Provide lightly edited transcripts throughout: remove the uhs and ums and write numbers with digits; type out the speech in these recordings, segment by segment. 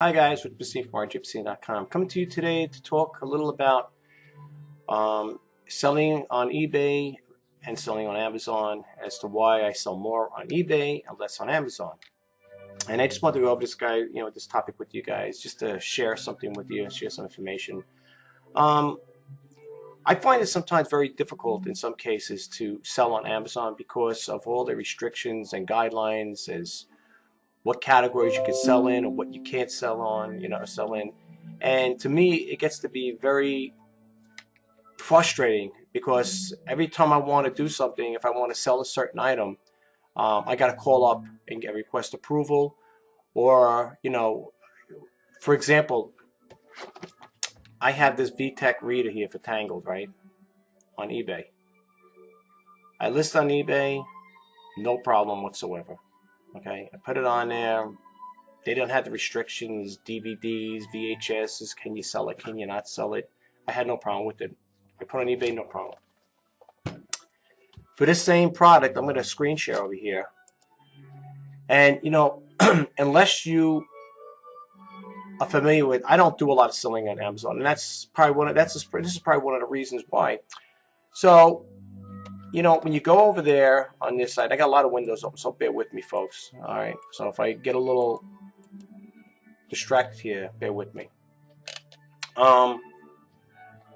Hi guys, Rich Bassi from RJBassi.com. Coming to you today to talk a little about selling on eBay and selling on Amazon, as to why I sell more on eBay and less on Amazon. And I just want to go over this topic with you guys, just to share something with you, share some information. I find it sometimes very difficult in some cases to sell on Amazon because of all the restrictions and guidelines as what categories you can sell in or what you can't sell on, sell in. And to me, it gets to be very frustrating because every time I want to do something, if I want to sell a certain item, I got to call up and get request approval. Or, for example, I have this VTech reader here for Tangled, right, on eBay. I list on eBay, no problem whatsoever. Okay, I put it on there. They don't have the restrictions, DVDs, VHSs. Can you sell it? Can you not sell it? I had no problem with it. I put on eBay, no problem. For this same product, I'm going to screen share over here. And, unless you are familiar with, I don't do a lot of selling on Amazon. And that's probably this is probably one of the reasons why. So, when you go over there on this side, I got a lot of windows open, so bear with me, folks. All right. So if I get a little distracted here, bear with me. Let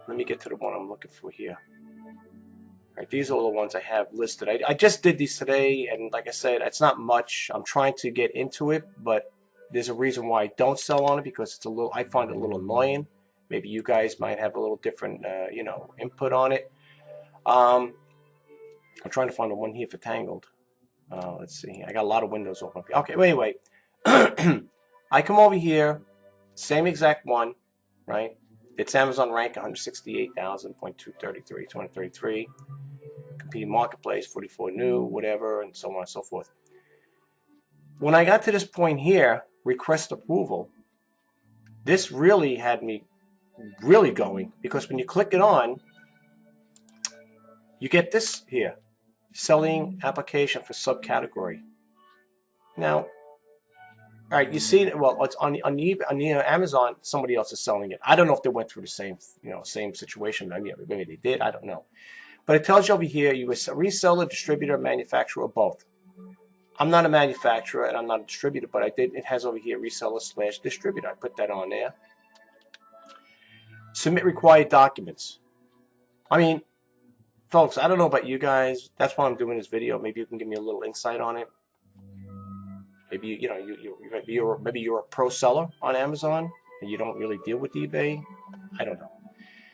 me get to the one I'm looking for here. All right, these are the ones I have listed. I just did these today, and like I said, it's not much. I'm trying to get into it, but there's a reason why I don't sell on it, because I find it a little annoying. Maybe you guys might have a little different, input on it. I'm trying to find the one here for Tangled. Let's see. I got a lot of windows open. Okay, well, anyway. I come over here, same exact one, right? It's Amazon rank 168,233. Competing marketplace, 44 new, whatever, and so on and so forth. When I got to this point here, request approval, this really had me really going, because when you click it on, you get this here. Selling application for subcategory. Now, all right, you see, well, it's on Amazon. Somebody else is selling it. I don't know if they went through the same situation. Maybe they did. I don't know. But it tells you over here, you a reseller, distributor, manufacturer, or both. I'm not a manufacturer and I'm not a distributor, but it has over here reseller/distributor. I put that on there. Submit required documents. I mean, folks, I don't know about you guys. That's why I'm doing this video. Maybe you can give me a little insight on it. Maybe maybe you're a pro seller on Amazon and you don't really deal with eBay. I don't know.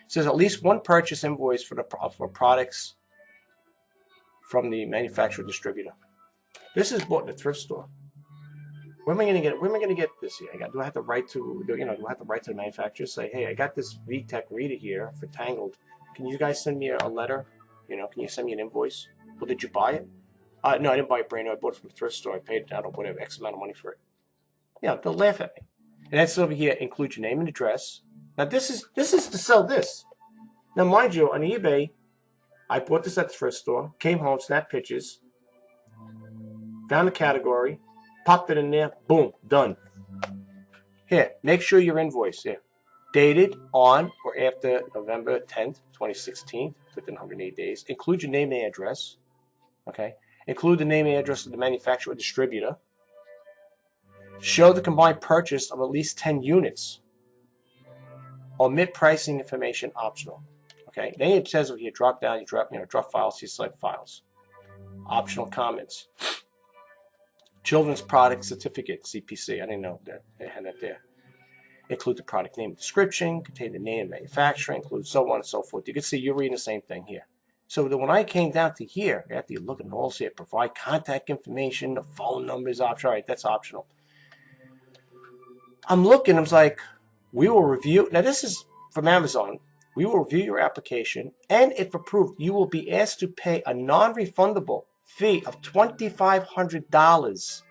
It says at least one purchase invoice for products from the manufacturer distributor. This is bought in a thrift store. Where am I going to get it? Where am I going to get this here? Do I have to write to do I have to write to the manufacturer? Say, hey, I got this VTech reader here for Tangled. Can you guys send me a letter? Can you send me an invoice? Well, did you buy it? No, I didn't buy it brand new. I bought it from a thrift store. I paid, I don't know, whatever, X amount of money for it. They'll laugh at me. And that's over here. Include your name and address. Now, this is to sell this. Now, mind you, on eBay, I bought this at the thrift store, came home, snapped pictures, found the category, popped it in there, boom, done. Here, make sure your invoice here. Dated on or after November 10th, 2016, within 180 days. Include your name and address. Okay. Include the name and address of the manufacturer or distributor. Show the combined purchase of at least 10 units. Omit pricing information optional. Okay. Then it says over here, drop down, you drop files, you select files. Optional comments. Children's product certificate, CPC. I didn't know that they had that there. Include the product name and description, contain the name and manufacturer, include so on and so forth. You can see you're reading the same thing here. So when I came down to here, after you look at all here, provide contact information, the phone number is optional. All right, that's optional. I'm looking, I was like, we will review. Now, this is from Amazon. We will review your application, and if approved, you will be asked to pay a non-refundable fee of $2,500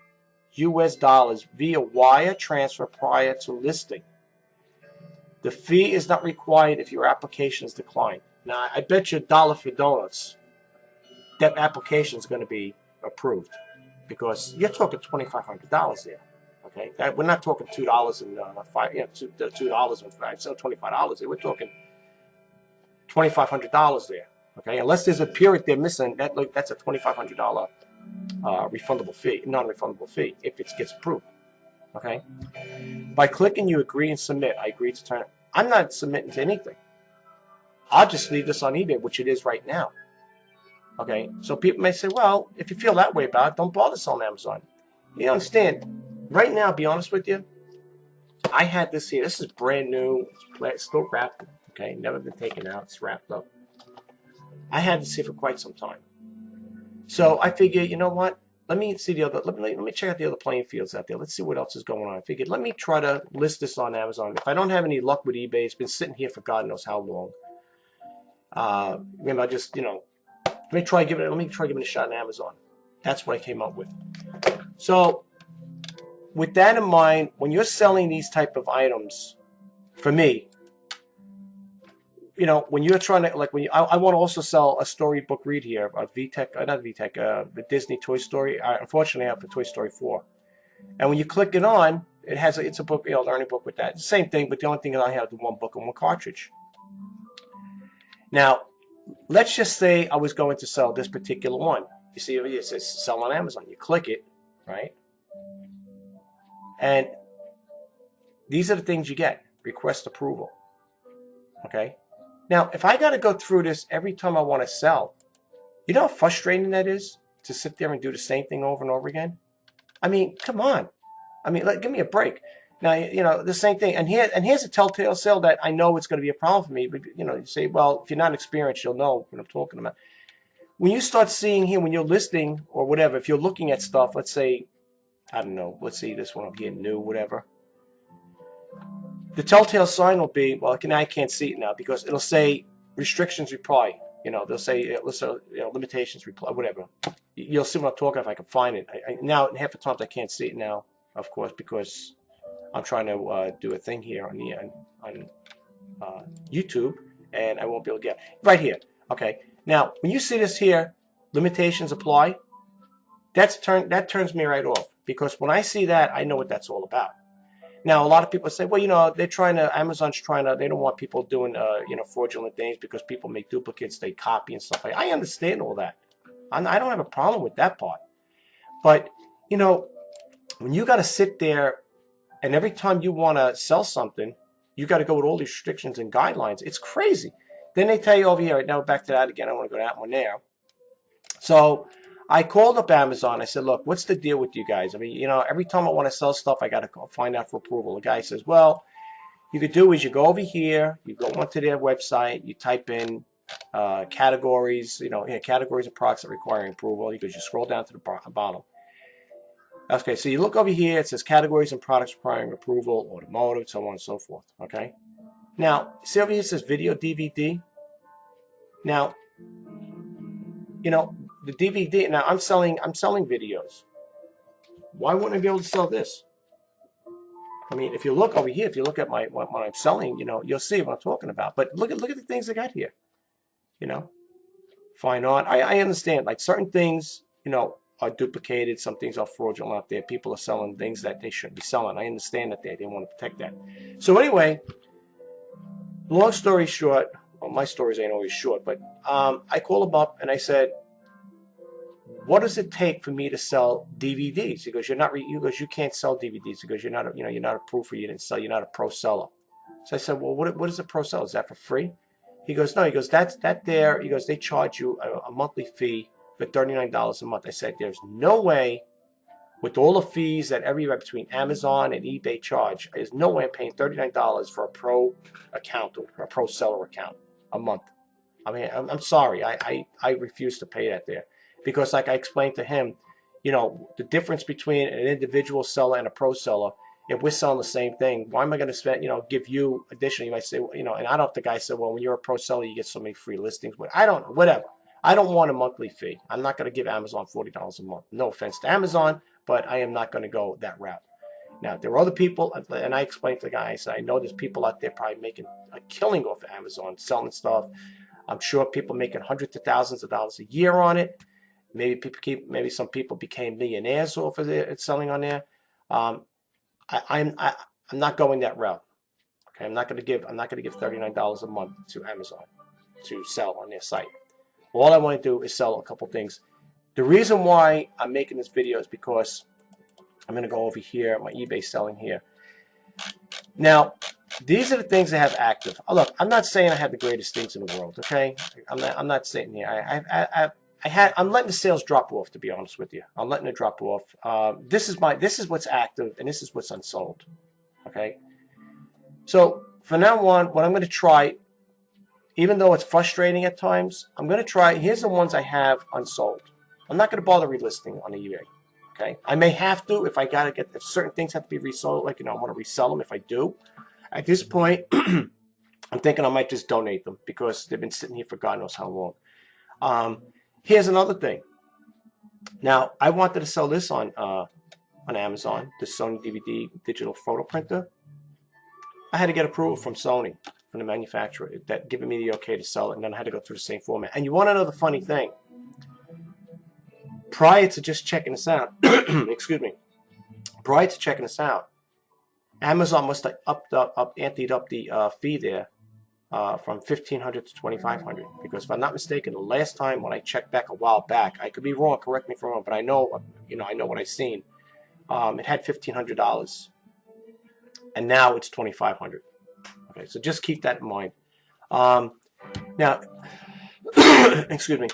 US dollars via wire transfer prior to listing. The fee is not required if your application is declined. Now, I bet you $1 for donuts that application is going to be approved, because you're talking $2,500 there. Okay, we're not talking $2 and $2 and $25. We're talking $2,500 there. Okay, unless there's a period they're missing, that's a $2,500 refundable fee, non-refundable fee if it gets approved. Okay, by clicking you agree and submit, I agree to turn. I'm not submitting to anything. I'll just leave this on eBay, which it is right now. Okay, so people may say, well, if you feel that way about it, don't bother selling Amazon. You understand? Right now, to be honest with you, I had this here. This is brand new. It's still wrapped. Okay, never been taken out. It's wrapped up. I had this here for quite some time. So I figured, you know what? Let me see the other. Let me check out the other playing fields out there. Let's see what else is going on. I figured, let me try to list this on Amazon. If I don't have any luck with eBay, it's been sitting here for God knows how long. Maybe I just, let me try giving it a shot on Amazon. That's what I came up with. So, with that in mind, when you're selling these type of items, for me, when you're trying to, like, I want to also sell a storybook read here, the Disney Toy Story. Unfortunately, I have for Toy Story 4. And when you click it on, it's a book, learning book with that. Same thing, but the only thing is I have the one book and one cartridge. Now, let's just say I was going to sell this particular one. You see, it says sell on Amazon. You click it, right? And these are the things you get. Request approval. Okay? Now, if I got to go through this every time I want to sell, you know how frustrating that is to sit there and do the same thing over and over again? I mean, come on. I mean, give me a break. Now, the same thing. And here's a telltale sale that I know it's going to be a problem for me. But, you say, well, if you're not experienced, you'll know what I'm talking about. When you start seeing here, when you're listing or whatever, if you're looking at stuff, let's say, I don't know, let's see this one up here, new, whatever. The telltale sign will be, well, I can't see it now because it'll say restrictions reply. They'll say, limitations reply, whatever. You'll see what I'm talking about if I can find it. Now, half the times I can't see it now, of course, because I'm trying to do a thing here on YouTube, and I won't be able to get it. Right here. Okay. Now, when you see this here, limitations apply, that turns me right off, because when I see that, I know what that's all about. Now, a lot of people say, well, Amazon's trying to, they don't want people doing, fraudulent things because people make duplicates, they copy and stuff like that. I understand all that. I don't have a problem with that part. But, when you got to sit there and every time you want to sell something, you got to go with all these restrictions and guidelines. It's crazy. Then they tell you over here, now back to that again, I want to go to that one there. So I called up Amazon. I said, look, what's the deal with you guys? I mean, every time I want to sell stuff, I got to find out for approval. The guy says, well, you could do is you go over here, you go onto their website, you type in categories, categories of products that require approval. He goes, you scroll down to the bottom. Okay, so you look over here, it says categories and products requiring approval, automotive, so on and so forth. Okay. Now, see over here it says video DVD. Now, the DVD. Now I'm selling videos. Why wouldn't I be able to sell this? I mean, if you look over here, if you look at what I'm selling, you'll see what I'm talking about. But look at the things I got here. Fine art. I understand. Like certain things, are duplicated. Some things are fraudulent out there. People are selling things that they shouldn't be selling. I understand that they want to protect that. So anyway, long story short, well, my stories ain't always short, but I called him up and I said, what does it take for me to sell DVDs? He goes, you can't sell DVDs. He goes, you're not approved for, you didn't sell, you're not a pro seller. So I said, well, what is a pro seller? Is that for free? He goes, no. He goes, he goes, they charge you a monthly fee for $39 a month. I said, there's no way, with all the fees that everywhere between Amazon and eBay charge, there's no way I'm paying $39 for a pro account or a pro seller account a month. I mean, I'm sorry. I refuse to pay that there. Because like I explained to him, the difference between an individual seller and a pro seller, if we're selling the same thing, why am I going to spend, give you additional, you might say, and I don't know if the guy said, well, when you're a pro seller, you get so many free listings. But I don't know, whatever. I don't want a monthly fee. I'm not going to give Amazon $40 a month. No offense to Amazon, but I am not going to go that route. Now, there are other people, and I explained to the guy, I said, I know there's people out there probably making a killing off of Amazon, selling stuff. I'm sure people making hundreds of thousands of dollars a year on it. Maybe some people became millionaires off of it selling on there. I'm not going that route. Okay, I'm not going to give $39 a month to Amazon to sell on their site. All I want to do is sell a couple things. The reason why I'm making this video is because I'm going to go over here, my eBay selling here. Now, these are the things I have active. Oh, look, I'm not saying I have the greatest things in the world. Okay, I'm not sitting here. I'm letting the sales drop off. To be honest with you, I'm letting it drop off. This is what's active, and this is what's unsold. Okay, so from now on, what I'm going to try, even though it's frustrating at times, I'm going to try. Here's the ones I have unsold. I'm not going to bother relisting on the eBay. Okay, I may have to if I gotta get if certain things have to be resold. Like I want to resell them. If I do, at this point, I'm thinking I might just donate them because they've been sitting here for God knows how long. Here's another thing. Now I wanted to sell this on Amazon, the Sony DVD digital photo printer. I had to get approval from Sony, from the manufacturer, that giving me the okay to sell it, and then I had to go through the same format. And you want to know the funny thing? Prior to just checking this out, excuse me, prior to checking this out, Amazon must have anteed up the fee there from $1,500 to $2,500. Because if I'm not mistaken, the last time when I checked back a while back, I could be wrong, correct me if I'm wrong, but I know, I know what I've seen. It had $1,500, and now it's $2,500. Okay, so just keep that in mind. Now, excuse me.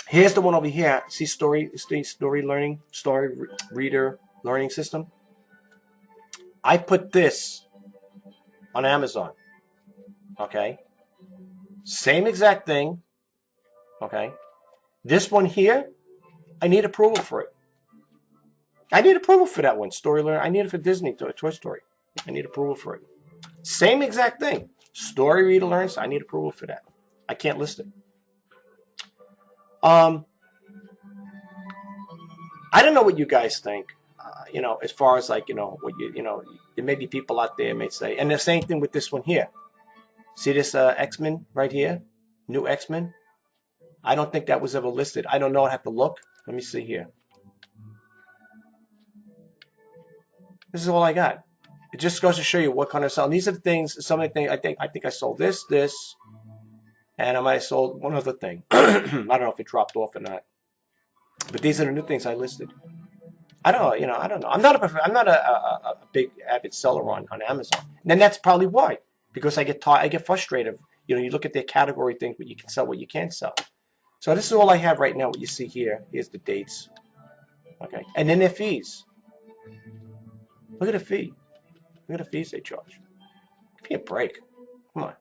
Here's the one over here. See story reader learning system. I put this on Amazon. Okay. Same exact thing. Okay. This one here, I need approval for it. I need approval for that one. Story learner. I need it for Disney, Toy Story. I need approval for it. Same exact thing. Story reader learns. I need approval for that. I can't list it. I don't know what you guys think, as far as like, what there may be people out there may say, and the same thing with this one here. See this X-Men right here? New X-Men? I don't think that was ever listed. I don't know. I have to look. Let me see here. This is all I got. It just goes to show you what kind of sell. These are the things, some of the things, I think I sold this, and I might have sold one other thing. I don't know if it dropped off or not. But these are the new things I listed. I don't know, I don't know. I'm not a big avid seller on Amazon. And then that's probably why. Because I get frustrated. You look at their category thing, but you can sell what you can't sell. So this is all I have right now, what you see here. Here's the dates. Okay. And then their fees. Look at the fee. Look at the fees they charge. Give me a break. Come on.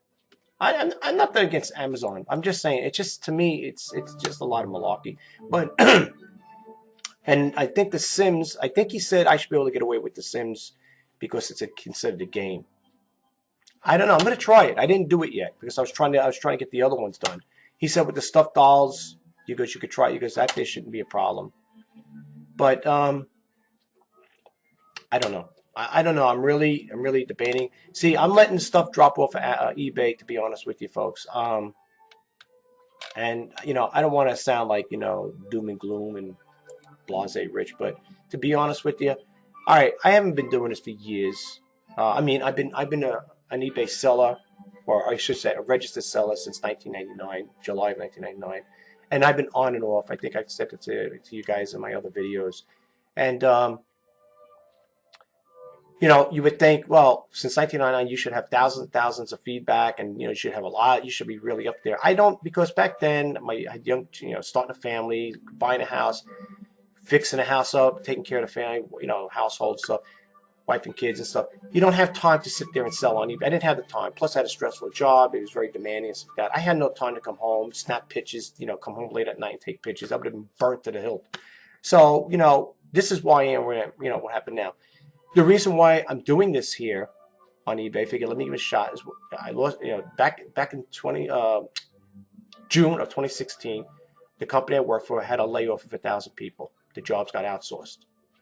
I'm not that against Amazon. I'm just saying, it's just, to me, it's just a lot of malarkey. But, and I think The Sims, I think he said I should be able to get away with The Sims because it's considered a game. I don't know. I'm going to try it. I didn't do it yet because I was trying to get the other ones done. He said with the stuffed dolls, you could try it. You guys, that there shouldn't be a problem. But, I don't know. I don't know. I'm really debating. See, I'm letting stuff drop off of eBay, to be honest with you folks. And I don't want to sound like doom and gloom and blasé rich, but to be honest with you, all right, I haven't been doing this for years. I've been an eBay seller, or I should say a registered seller, since 1999, July of 1999, and I've been on and off. I think I said it to you guys in my other videos, and you would think, well, since 1999, you should have thousands and thousands of feedback, and you should have a lot. You should be really up there. I don't, because back then, I had young, starting a family, buying a house, fixing a house up, taking care of the family, household stuff, wife and kids and stuff. You don't have time to sit there and sell on eBay. I didn't have the time. Plus, I had a stressful job. It was very demanding and stuff like that. I had no time to come home, snap pictures, come home late at night and take pictures. I would have been burnt to the hilt. So, this is why I am where I am, what happened now. The reason why I'm doing this here on eBay, figure, let me give it a shot, is I lost, back in June of 2016, the company I worked for had a layoff of 1,000 people. The jobs got outsourced.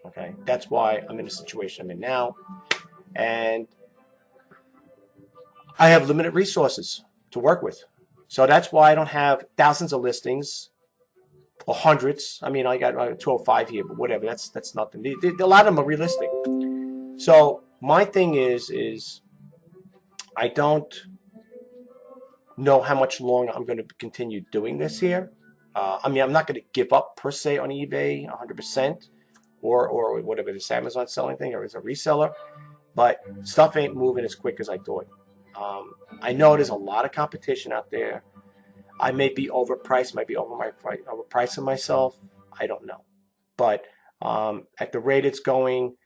Okay, that's why I'm in the situation I'm in now, and I have limited resources to work with. So that's why I don't have thousands of listings or hundreds. I mean, I got 205 here, but whatever. That's nothing. A lot of them are realistic. So my thing is I don't know how much longer I'm going to continue doing this here. I mean, I'm not going to give up per se on eBay 100%, or whatever this Amazon selling thing, or as a reseller, but stuff ain't moving as quick as I thought. I know there's a lot of competition out there. I may be overpriced, might be overpricing myself. I don't know, but at the rate it's going,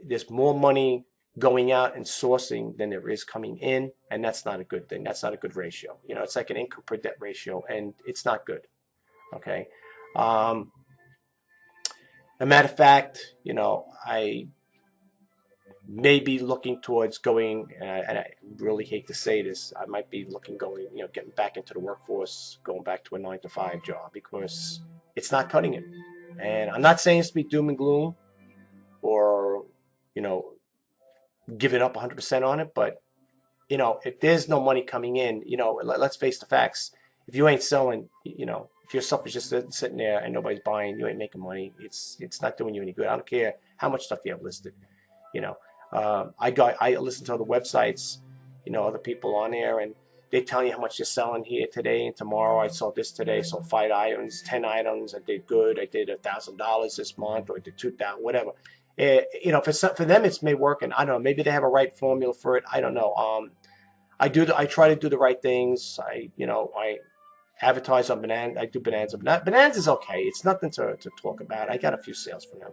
there's more money going out and sourcing than there is coming in, and that's not a good thing. That's not a good ratio. You know, it's like an income per debt ratio, and it's not good. Okay. A matter of fact, you know, I may be looking towards going, and I really hate to say this, I might be going, you know, getting back into the workforce, going back to a 9-to-5 job, because it's not cutting it. And I'm not saying it's to be doom and gloom or, you know, giving up 100% on it, but you know, if there's no money coming in, you know, let's face the facts. If you ain't selling, you know, if your stuff is just sitting there and nobody's buying, you ain't making money. It's not doing you any good. I don't care how much stuff you have listed. You know, I listen to other websites, you know, other people on there, and they tell you how much you're selling here today and tomorrow. I sold this today, sold 5 items, 10 items. I did good. I did $1,000 this month, or I did 2,000, whatever. You know, for them, it's may work, and I don't know. Maybe they have a right formula for it. I don't know. I try to do the right things. I advertise on Bonanza. I do Bonanza. Bonanza is okay. It's nothing to talk about. I got a few sales from them.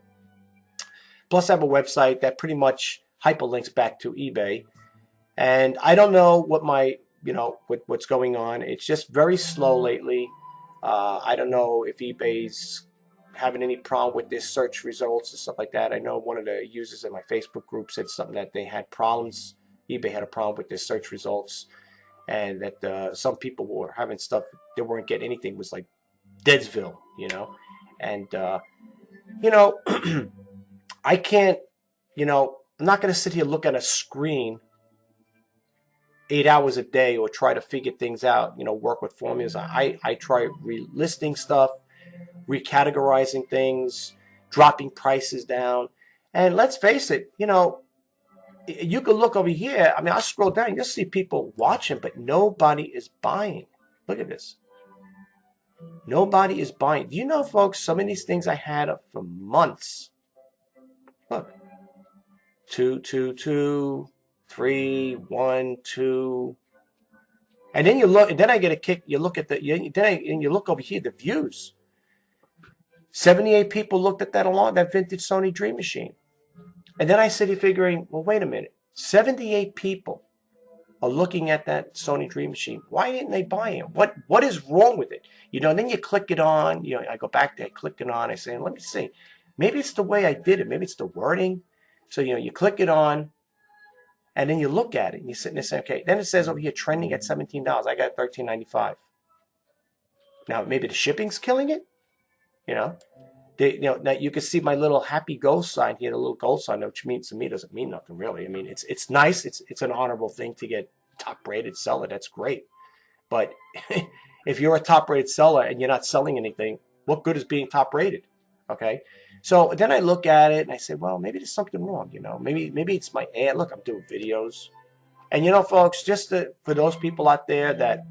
Plus, I have a website that pretty much hyperlinks back to eBay, and I don't know what what's going on. It's just very slow lately. I don't know if eBay's having any problem with their search results and stuff like that. I know one of the users in my Facebook group said something that they had problems. eBay had a problem with their search results, and that some people were having stuff, they weren't getting anything. It was like Deadsville, you know. And you know, I can't, you know, I'm not going to sit here look at a screen 8 hours a day or try to figure things out, you know, work with formulas. I try relisting stuff, recategorizing things, dropping prices down. And let's face it, you know, you can look over here. I mean, I'll scroll down. You'll see people watching, but nobody is buying. Look at this. Nobody is buying. Do you know, folks, some of these things I had up for months. Look. 2, 2, 2, 3, 1, 2. And then you look, and then I get a kick. You look at and you look over here, the views. 78 people looked at that vintage Sony Dream Machine. And then I sit here figuring, well, wait a minute. 78 people are looking at that Sony Dream Machine. Why didn't they buy it? What is wrong with it? You know, and then you click it on. You know, I go back there, I click it on. I say, let me see. Maybe it's the way I did it. Maybe it's the wording. So, you know, you click it on, and then you look at it, and you're sitting there saying, okay. Then it says over here, trending at $17. I got $13.95. Now, maybe the shipping's killing it. You know, now you can see my little happy gold sign here, the little gold sign, which means to me doesn't mean nothing really. I mean, it's nice. It's an honorable thing to get top rated seller. That's great. But if you're a top rated seller and you're not selling anything, what good is being top rated? Okay. So then I look at it and I say, well, maybe there's something wrong. You know, maybe it's my ad. Look, I'm doing videos, and you know, folks, for those people out there that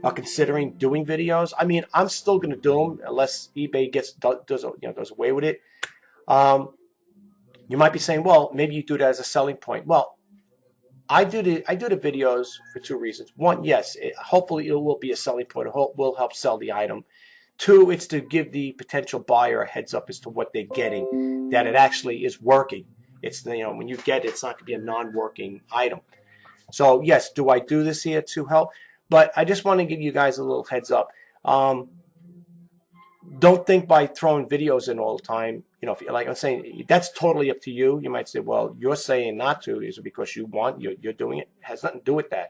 are considering doing videos, I mean, I'm still going to do them unless eBay does away with it. You might be saying, well, maybe you do that as a selling point. Well, I do the videos for 2 reasons. One, yes, hopefully it will be a selling point. It will help sell the item. 2, it's to give the potential buyer a heads up as to what they're getting, that it actually is working. It's, you know, when you get it, it's not going to be a non-working item. So yes, do I do this here to help? But I just want to give you guys a little heads up. Don't think by throwing videos in all the time. You know, like I'm saying, that's totally up to you. You might say, well, you're saying not to. Is it because you want? You're doing it? It has nothing to do with that.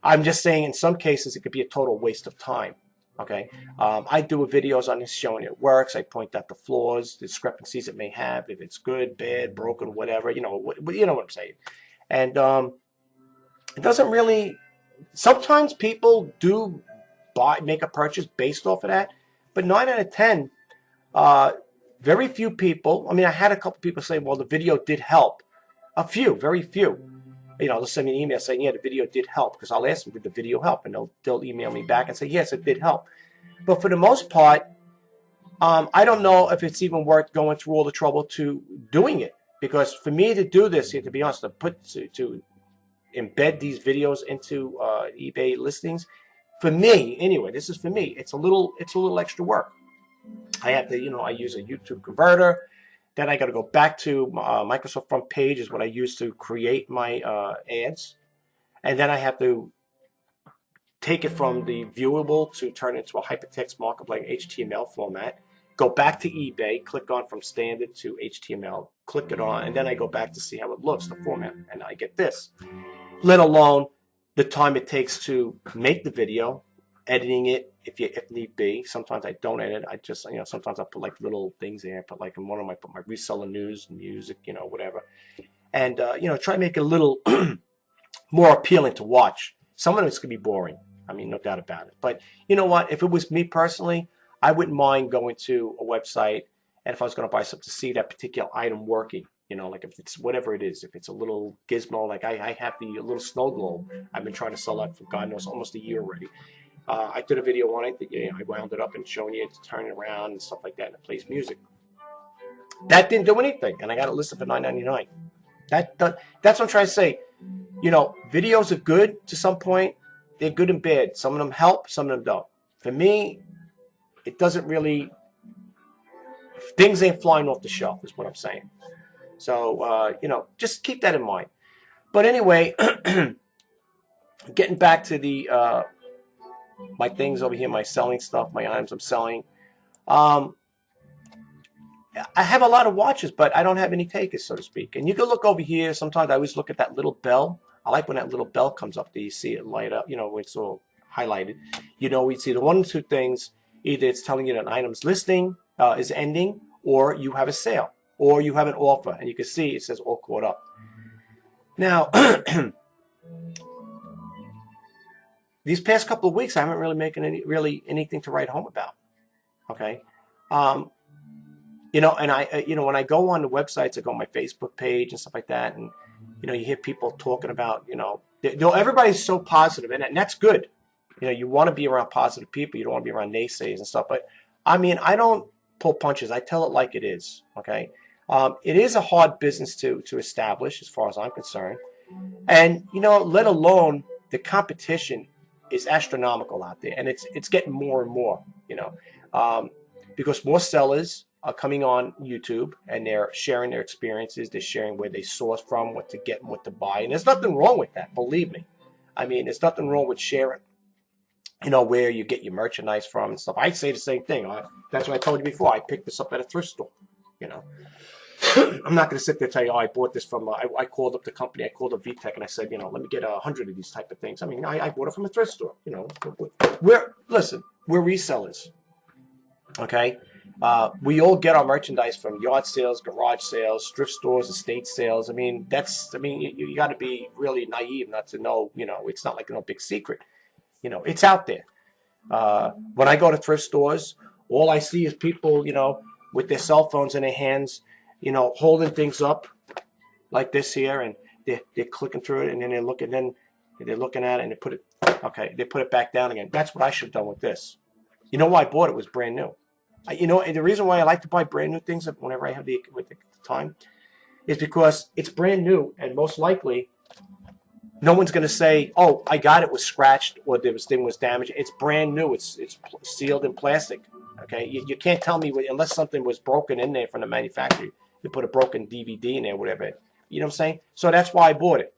I'm just saying in some cases it could be a total waste of time. Okay, I do videos on this showing it works. I point out the flaws, discrepancies it may have, if it's good, bad, broken, whatever. You know what I'm saying. And it doesn't really. Sometimes people do make a purchase based off of that, but 9 out of 10, Very few people. I mean, I had a couple people say, well, the video did help. A few, very few. You know, they'll send me an email saying, yeah, the video did help, because I'll ask them, did the video help? And they'll email me back and say, yes, it did help. But for the most part, I don't know if it's even worth going through all the trouble to doing it, because for me to do this, to be honest, to embed these videos into eBay listings, for me anyway, this is for me, it's a little extra work. I have to, you know, I use a YouTube converter. Then I got to go back to Microsoft Front Page is what I use to create my ads. And then I have to take it from the viewable to turn it into a hypertext markup like HTML format. Go back to eBay, click on from standard to HTML, click it on, and then I go back to see how it looks, the format, and I get this. Let alone the time it takes to make the video, editing it if need be. Sometimes I don't edit. I just, you know, sometimes I put like little things there. I put like in one of my, put my reseller news, music, you know, whatever. And, you know, try to make it a little more appealing to watch. Some of it's going to be boring. I mean, no doubt about it. But you know what? If it was me personally, I wouldn't mind going to a website, and if I was going to buy something, to see that particular item working. You know, like if it's whatever it is, if it's a little gizmo, like I have the little snow globe. I've been trying to sell that for God knows almost a year already. I did a video on it that, you know, I wound it up and showing you to turn it around and stuff like that, and it plays music. That didn't do anything, and I got it listed for $9.99. That's what I'm trying to say. You know, videos are good to some point. They're good and bad. Some of them help, some of them don't. For me, it doesn't really, things ain't flying off the shelf is what I'm saying. So, you know, just keep that in mind. But anyway, getting back to the my things over here, my selling stuff, my items I'm selling. I have a lot of watches, but I don't have any takers, so to speak. And you can look over here. Sometimes I always look at that little bell. I like when that little bell comes up. Do you see it light up? You know, it's all highlighted. You know, we see the one or two things. Either it's telling you that an item's listing is ending, or you have a sale, or you have an offer. And you can see it says all caught up. Now, these past couple of weeks, I haven't really making anything to write home about. Okay. You know, and you know, when I go on the websites, I go on my Facebook page and stuff like that, and you know, you hear people talking about, you know, everybody's so positive, and that's good. You know, you want to be around positive people. You don't want to be around naysayers and stuff. But I mean, I don't pull punches. I tell it like it is. Okay. It is a hard business to establish, as far as I'm concerned, and you know, let alone the competition is astronomical out there, and it's getting more and more. You know, because more sellers are coming on YouTube and they're sharing their experiences. They're sharing where they source from, what to get and what to buy. And there's nothing wrong with that, believe me. I mean, there's nothing wrong with sharing, you know, where you get your merchandise from and stuff. I say the same thing. That's what I told you before. I picked this up at a thrift store, you know. I'm not going to sit there and tell you, oh, I bought this from, I called up the company, I called up VTech, and I said, you know, let me get 100 of these type of things. I mean, I bought it from a thrift store, you know. Listen, we're resellers, okay? We all get our merchandise from yard sales, garage sales, thrift stores, estate sales. I mean, you got to be really naive not to know, you know, it's not like no big secret. You know, it's out there. When I go to thrift stores, all I see is people, you know, with their cell phones in their hands, you know, holding things up like this here, and they're clicking through it, and then they're looking at it, and they put it back down again. That's what I should have done with this. You know why I bought it? It was brand new. You know, and the reason why I like to buy brand new things whenever I have the time is because it's brand new, and most likely no one's going to say, "Oh, I got it was scratched or this thing was damaged." It's brand new. It's sealed in plastic. Okay, you can't tell me unless something was broken in there from the manufacturer. You put a broken DVD in there, whatever. You know what I'm saying? So that's why I bought it.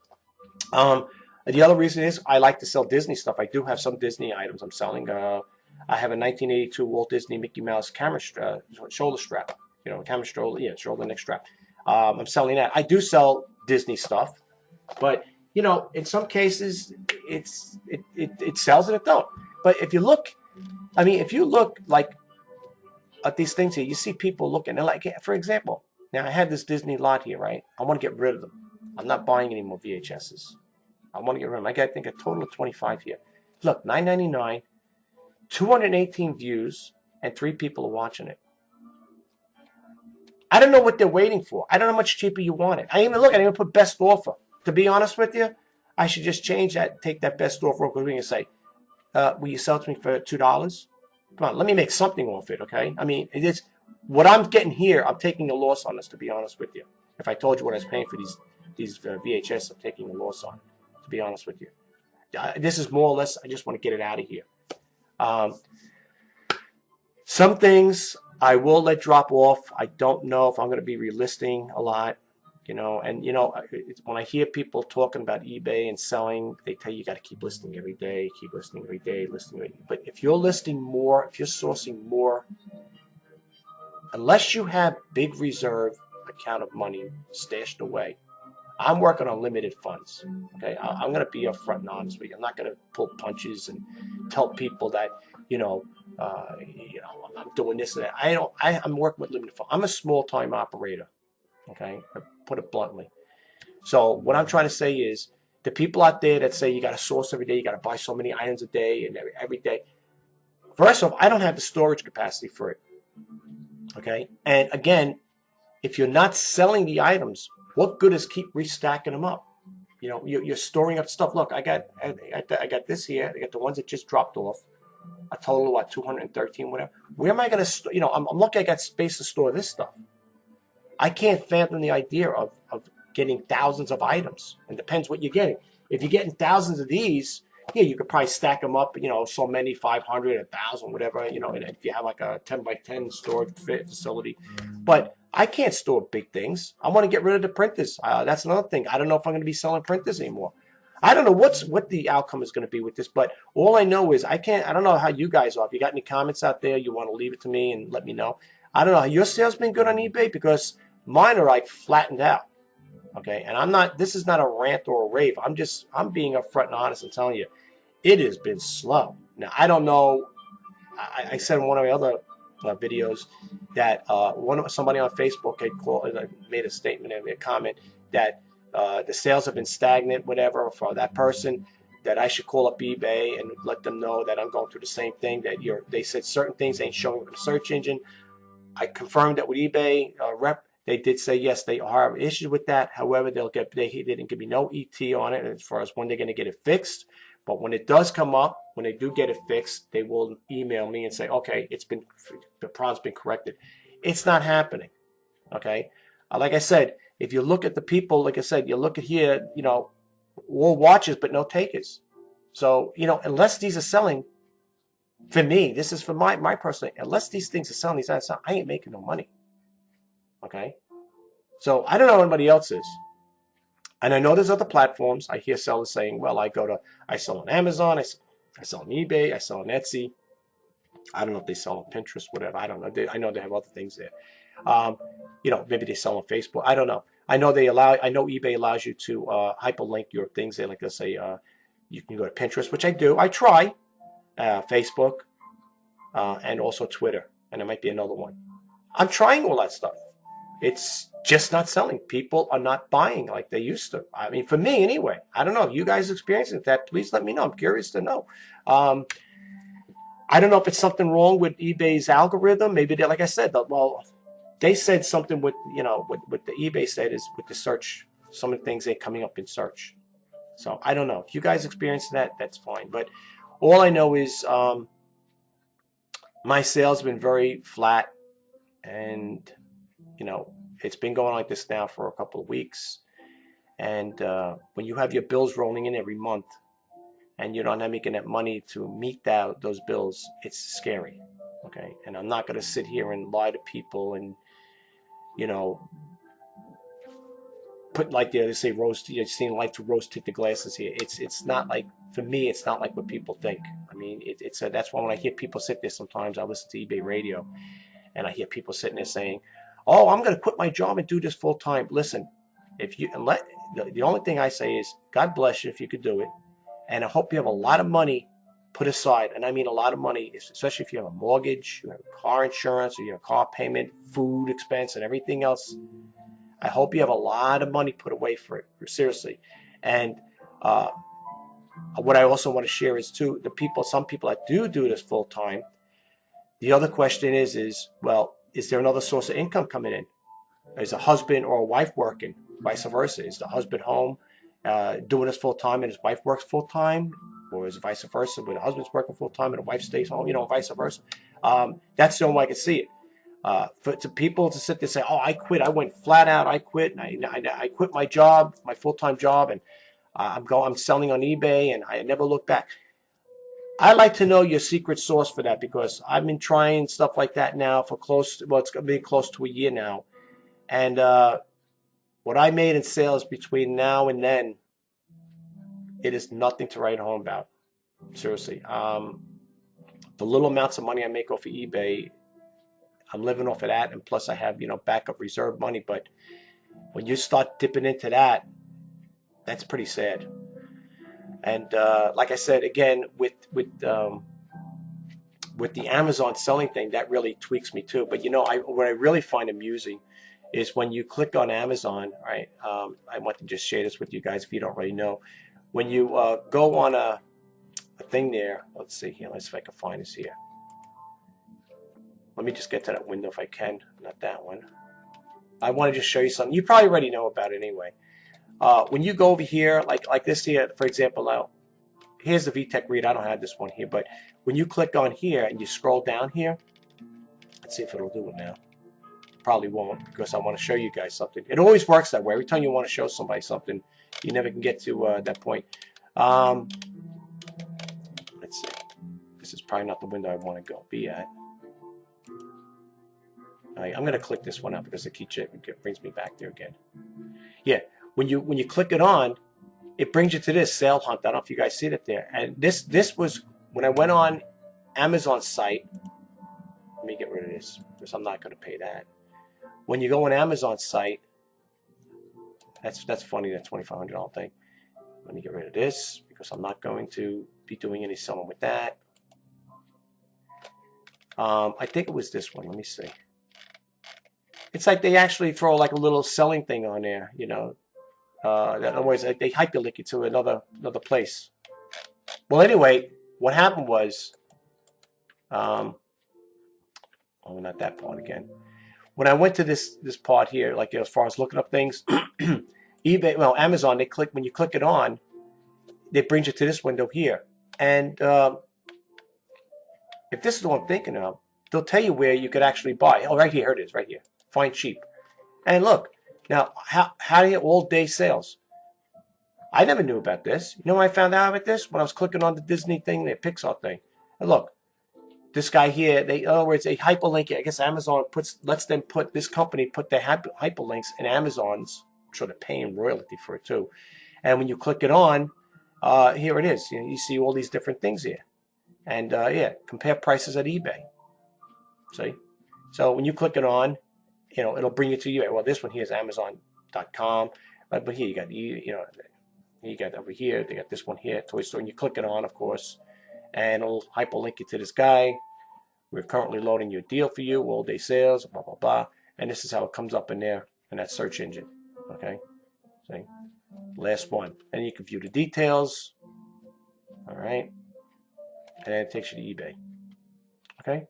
The other reason is I like to sell Disney stuff. I do have some Disney items I'm selling. I have a 1982 Walt Disney Mickey Mouse camera shoulder strap. You know, camera shoulder neck strap. I'm selling that. I do sell Disney stuff, but you know, in some cases it sells and it don't. But if you look, I mean, if you look like at these things here, you see people looking. And like, for example, now I had this Disney lot here, right? I want to get rid of them. I'm not buying any more VHSs. I want to get rid of them. I got, I think, a total of 25 here. Look, $9.99, 218 views, and 3 people are watching it. I don't know what they're waiting for. I don't know how much cheaper you want it. I didn't even put best offer. To be honest with you, I should just change that, take that best offer over and say, will you sell it to me for $2? Come on, let me make something off it, okay? I mean, it is what I'm getting here. I'm taking a loss on this, to be honest with you. If I told you what I was paying for these VHS, I'm taking a loss on it, to be honest with you. This is more or less, I just want to get it out of here. Some things I will let drop off. I don't know if I'm going to be relisting a lot, and when I hear people talking about eBay and selling, they tell you got to keep listing every day, listing every day. But if you're listing more, if you're sourcing more, unless you have big reserve account of money stashed away, I'm working on limited funds. Okay, I'm going to be upfront and honest with you. I'm not going to pull punches and tell people that I'm doing this and that. I'm working with limited funds. I'm a small time operator. Okay, I put it bluntly. So what I'm trying to say is, the people out there that say you got to source every day, you got to buy so many items a day and every day. First off, I don't have the storage capacity for it. Okay, and again, if you're not selling the items, what good is keep restacking them up? You're storing up stuff. Look, I got this here. I got the ones that just dropped off. A total of what, 213, whatever. Where am I going to store? I'm lucky I got space to store this stuff. I can't fathom the idea of getting thousands of items. It depends what you're getting. If you're getting thousands of these, yeah, you could probably stack them up. So many, 500, 1,000, whatever. And if you have like a 10 by 10 storage facility, but I can't store big things. I want to get rid of the printers. That's another thing. I don't know if I'm going to be selling printers anymore. I don't know what the outcome is going to be with this, but all I know is I don't know how you guys are. If you got any comments out there, you want to leave it to me and let me know. I don't know. Your sales been good on eBay? Because mine are like flattened out. Okay. And this is not a rant or a rave. I'm being upfront and honest and telling you, it has been slow. Now, I don't know. I said in one of my other videos that somebody on Facebook had made a statement and a comment that the sales have been stagnant, whatever, for that person, that I should call up eBay and let them know that I'm going through the same thing, that they said certain things ain't showing up in the search engine. I confirmed that with eBay rep. They did say, yes, they are issues with that. However, they didn't give me no ET on it as far as when they're going to get it fixed. But when it does come up, when they do get it fixed, they will email me and say, okay, the problem's been corrected. It's not happening. Okay. Like I said, if you look at the people, like I said, you look at here, all watchers, but no takers. So, unless these are selling, for me, this is for my personal, unless these things are selling, I ain't making no money. Okay. So I don't know what anybody else is. And I know there's other platforms. I hear sellers saying, well, I sell on Amazon, I sell on eBay, I sell on Etsy. I don't know if they sell on Pinterest, whatever. I don't know. I know they have other things there. Maybe they sell on Facebook. I don't know. I know eBay allows you to hyperlink your things there. Like, let's say you can go to Pinterest, which I do. I try Facebook and also Twitter, and there might be another one. I'm trying all that stuff. It's just not selling. People are not buying like they used to. I mean, for me anyway. I don't know if you guys experiencing that. Please let me know. I'm curious to know. I don't know if it's something wrong with eBay's algorithm. Maybe like I said, they said something with what the eBay said is with the search. Some of the things ain't coming up in search. So I don't know. If you guys experience that, that's fine. But all I know is my sales have been very flat, and it's been going like this now for a couple of weeks. And when you have your bills rolling in every month and you're not making that money to meet those bills, it's scary. Okay. And I'm not going to sit here and lie to people and, put like they say seeing light through rose-tinted glasses here. It's not like, for me, it's not like what people think. I mean, that's why when I hear people sit there, sometimes I listen to eBay radio and I hear people sitting there saying, oh, I'm going to quit my job and do this full time. Listen, the only thing I say is, God bless you if you could do it. And I hope you have a lot of money put aside. And I mean a lot of money, especially if you have a mortgage, you have car insurance, or you have car payment, food expense, and everything else. I hope you have a lot of money put away for it, seriously. And what I also want to share is, too, some people that do this full time, the other question is, well, is there another source of income coming in? Is a husband or a wife working? Vice versa. Is the husband home doing this full time and his wife works full time? Or is it vice versa, where the husband's working full time and the wife stays home? Vice versa. That's the only way I can see it. To people to sit there and say, "Oh, I quit. I went flat out. I quit. And I quit my job, my full-time job, and I'm selling on eBay, and I never look back." I like to know your secret sauce for that, because I've been trying stuff like that now for it's going to be close to a year now, and what I made in sales between now and then, it is nothing to write home about. Seriously, the little amounts of money I make off of eBay, I'm living off of that, and plus I have backup reserve money. But when you start dipping into that, that's pretty sad. And like I said again, with the Amazon selling thing, that really tweaks me too. But what I really find amusing is when you click on Amazon, right? I want to just share this with you guys if you don't already know. When you go on a thing there, let's see here. Let's see if I can find this here. Let me just get to that window if I can. Not that one. I want to just show you something. You probably already know about it anyway. When you go over here, like this here, for example, now, here's the VTech Read. I don't have this one here, but when you click on here and you scroll down here, let's see if it'll do it now. Probably won't, because I want to show you guys something. It always works that way. Every time you want to show somebody something, you never can get to that point. Let's see. This is probably not the window I want to be at. I'm going to click this one out because it brings me back there again. Yeah, when you click it on, it brings you to this sale hunt. I don't know if you guys see it there. And this was when I went on Amazon's site. Let me get rid of this because I'm not going to pay that. When you go on Amazon's site, that's funny, that $2,500 thing. Let me get rid of this because I'm not going to be doing any selling with that. I think it was this one. Let me see. It's like they actually throw like a little selling thing on there, in other words, they hyperlink you to another place. Well, anyway, what happened was, oh, not that part again. When I went to this part here, like as far as looking up things, eBay, well, Amazon, when you click it on, it brings you to this window here. And if this is what I'm thinking of, they'll tell you where you could actually buy. Oh, right here it is, right here. Find cheap. And look, now, how do you all-day sales? I never knew about this. You know when I found out about this? When I was clicking on the Disney thing, the Pixar thing. And look, this guy here, in other words, a hyperlink. I guess Amazon lets them put, this company put their hyperlinks in Amazon's. I'm sure they're paying royalty for it too. And when you click it on, here it is. You see all these different things here. And yeah, compare prices at eBay. See? So when you click it on, it'll bring you to eBay. Well, this one here is Amazon.com. But here you got, you got over here, they got this one here, Toy Store, and you click it on, of course, and it'll hyperlink you to this guy. We're currently loading your deal for you, all-day sales, blah, blah, blah. And this is how it comes up in there, in that search engine, okay? See? Last one. And you can view the details, all right? And it takes you to eBay, okay?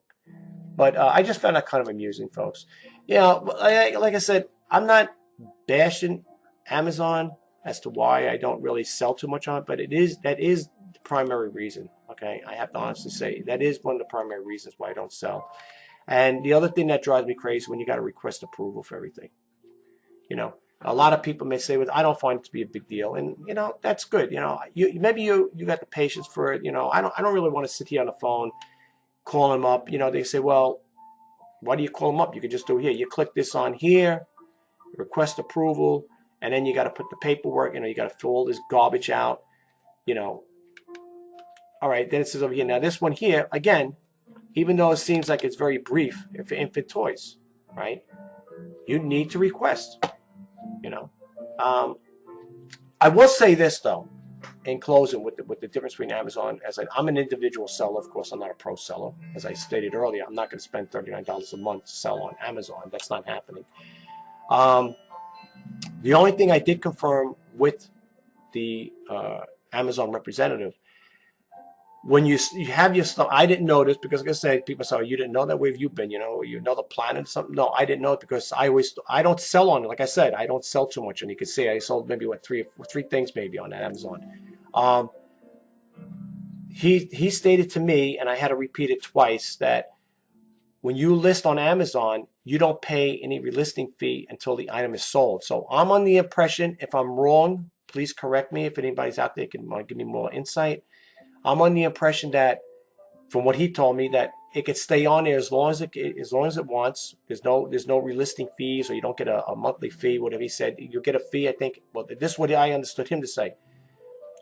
But I just found that kind of amusing, folks. Like I said, I'm not bashing Amazon as to why I don't really sell too much on it, but that is the primary reason, okay? I have to honestly say, that is one of the primary reasons why I don't sell. And the other thing that drives me crazy is when you got to request approval for everything. A lot of people may say, well, I don't find it to be a big deal. And, that's good. Maybe you got the patience for it. I don't really want to sit here on the phone, call them up. They say, well, why do you call them up? You can just do it here. You click this on here, request approval, and then you got to put the paperwork, you got to fill all this garbage out, All right, then it says over here. Now this one here, again, even though it seems like it's very brief, for infant toys, right? You need to request, I will say this, though, in closing with the difference between Amazon, I'm an individual seller. Of course, I'm not a pro seller. As I stated earlier, I'm not going to spend $39 a month to sell on Amazon. That's not happening. The only thing I did confirm with the Amazon representative, when you have your stuff, I didn't know this because, like I said, people say, oh, you didn't know that. Where have you been? You know the planet or something. No, I didn't know it because I don't sell on it. Like I said, I don't sell too much, and you can see I sold maybe what three things maybe on that Amazon. Um, he stated to me, and I had to repeat it twice, that when you list on Amazon, you don't pay any relisting fee until the item is sold. So I'm on the impression, if I'm wrong, please correct me. If anybody's out there can give me more insight. I'm on the impression that, from what he told me, that it could stay on there as long as it wants. There's no relisting fees, or you don't get a monthly fee, whatever he said. You get a fee, I think. Well, this is what I understood him to say.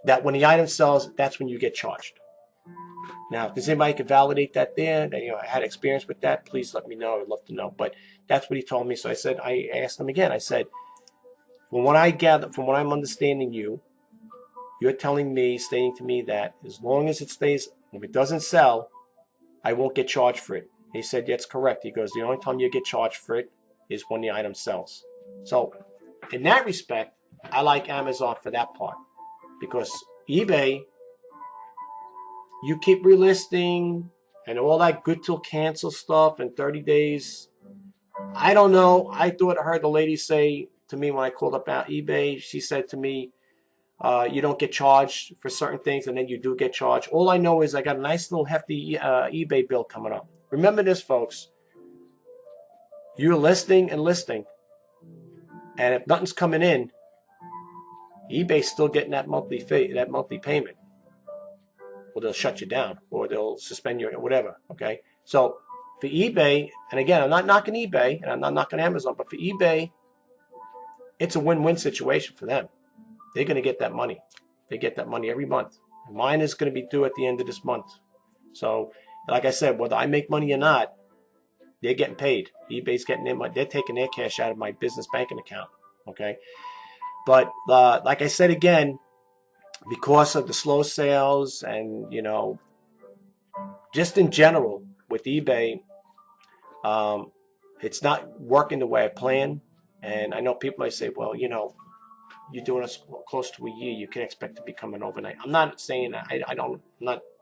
That when the item sells, that's when you get charged. Now, if there's anybody who can validate that there, that, I had experience with that, please let me know. I'd love to know. But that's what he told me. So I asked him again. I said, from what I gather, from what I'm understanding you're stating to me that as long as it stays, if it doesn't sell, I won't get charged for it. He said, that's correct. He goes, the only time you get charged for it is when the item sells. So in that respect, I like Amazon for that part, because eBay, you keep relisting and all that good till cancel stuff in 30 days. I don't know. I heard the lady say to me when I called up eBay, she said to me, you don't get charged for certain things, and then you do get charged. All I know is I got a nice little hefty eBay bill coming up. Remember this, folks. You're listing and listing, and if nothing's coming in, eBay's still getting that monthly fee, that monthly payment. Or they'll shut you down, or they'll suspend you, or whatever. Okay, so for eBay, and again, I'm not knocking eBay, and I'm not knocking Amazon, but for eBay, it's a win-win situation for them. They're going to get that money. They get that money every month. And mine is going to be due at the end of this month. So, like I said, whether I make money or not, they're getting paid. eBay's getting their money. They're taking their cash out of my business banking account. Okay, but like I said again, because of the slow sales and, just in general with eBay, it's not working the way I planned. And I know people might say, well, you're doing us close to a year, you can expect to become an overnight. I'm not saying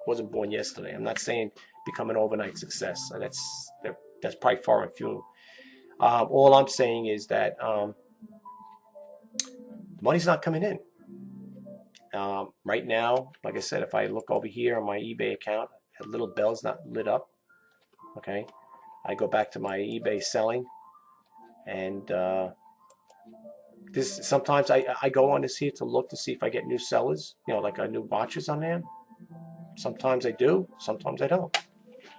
wasn't born yesterday. I'm not saying become an overnight success. That's probably far and few. All I'm saying is that money's not coming in. Right now, like I said, if I look over here on my eBay account, that little bell's not lit up. Okay, I go back to my eBay selling, and sometimes I go on to see if I get new sellers, like new watches on there. Sometimes I do, sometimes I don't.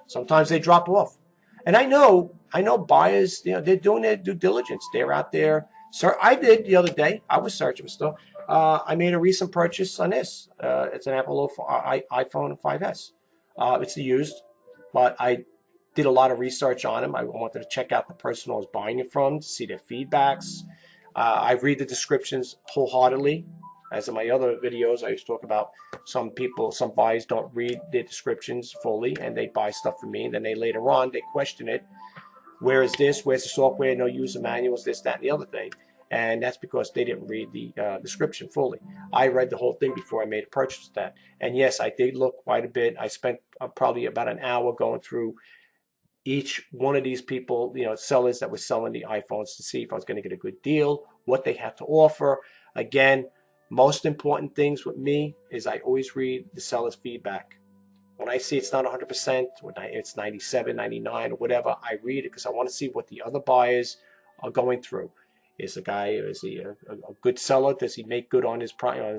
Sometimes they drop off, and I know buyers. They're doing their due diligence. They're out there. Sir, I did the other day. I was searching for stuff. I made a recent purchase on this. It's an Apple iPhone 5S. It's used, but I did a lot of research on them. I wanted to check out the person I was buying it from to see their feedbacks. I read the descriptions wholeheartedly. As in my other videos, I used to talk about some buyers don't read their descriptions fully, and they buy stuff from me, and then later on, they question it. Where is this? Where's the software? No user manuals, this, that, and the other thing. And that's because they didn't read the description fully. I read the whole thing before I made a purchase of that. And yes, I did look quite a bit. I spent probably about an hour going through each one of these people, sellers that were selling the iPhones, to see if I was going to get a good deal, what they had to offer. Again, most important things with me is I always read the seller's feedback. When I see it's not 100%, when it's 97, 99, or whatever, I read it because I want to see what the other buyers are going through. Is he a good seller? Does he make good on his